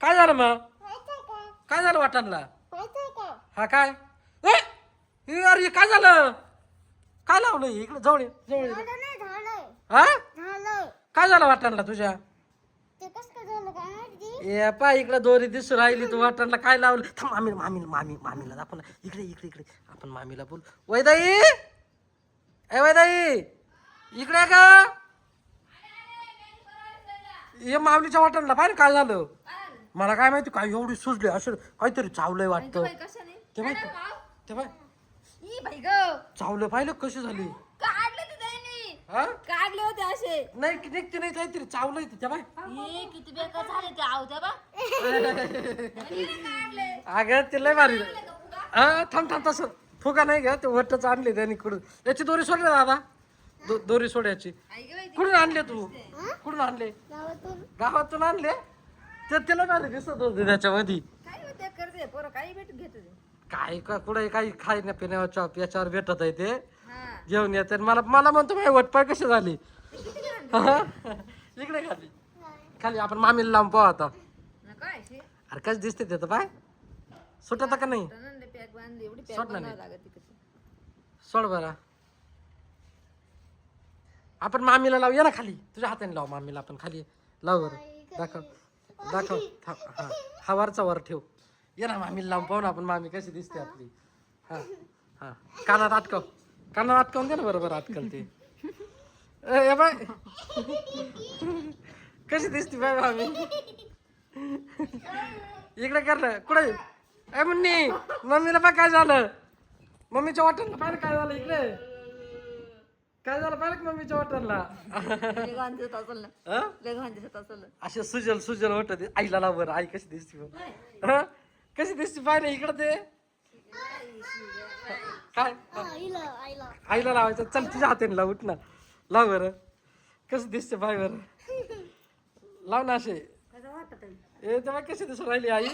काय झालं मग काय झालं वाटाणला हा काय ए! ए, अरे काय झालं काय लावलं इकडे जवळ ये, जवळ ये. हा काय झालं वाटाणला तुझ्या ए पा इकडे दोरी दिसू राहिली तू वाटाणला काय लावलं थांब मामीला दाखव ना इकडे इकडे इकडे आपण मामीला बोल वैदाई ए वैदाई इकडे आहे का हे माऊलीच्या वाटणला पाहिजे काय झालं मला काय माहिती काय एवढी सुजली असं काहीतरी चावलंय वाटतं ते माहिती ते बाय चावलं पाहिलं कशी झाली हा काढले होते असे नाही निघते नाही काहीतरी चावलंय त्या बाय किती बेकार झाले ते आव त्या बा अगं ते लय भारी हा थांब तसं फुगा नाही घ्या ते वट्टच आणले त्यांनी कुठून याची दोरी सोडले दादा दोरी सोड्याची कुठून आणले तू कुठून आणले गावातून आणले ते त्याला भारी दिसत होते त्याच्यामध्ये काय होते करते पोरं काही भेट घेत काय का कुठे काही खायला पिण्यावर याच्यावर भेटत आहे ते हा जेवण येते मला मला म्हणतो माझे वटपाय कसे झाले इकडे खाली खाली आपण मामीला लावून पाहू आता काय अरे कस दिसते ते तर पाय सुटत का नाही पॅक बांधली एवढी पॅक सोड ना बनावं नीट. लागत तिकडे सोड बरा आपण मामीला लावू या ना खाली तुझ्या हाताने लाव मामीला आपण खाली लाव बरं दाखव दाखव हा हा वरचा वर ठेव ये ना मामीला लावून पाहू ना आपण मामी कशी दिसते आपली हा हा कानात अटकावून दे ना बरोबर अटकल ते ए बाय कशी दिसते बाय मामी इकडे कर ना कुठे ए मुन्नी मम्मीला पाय काय झालं मम्मीच्या वाटणला पाहिलं काय झालं इकडे काय झालं पाहिलं का मम्मीच्या वाटणला घाण दिसत असेल ना हा लय घाण दिसत असेल असे सुजल वाटत आईला लाव बरं आई कशी दिसते बरं हा कशी दिसते पाहिलं इकडं ते काय आईला लावायचं चल तुझ्या हाताने लाव उठ ना लाव बरं कसं दिसते बाय बरं लाव ना असे कसं वाटत ए तेव्हा कशी दिसून राहिली आई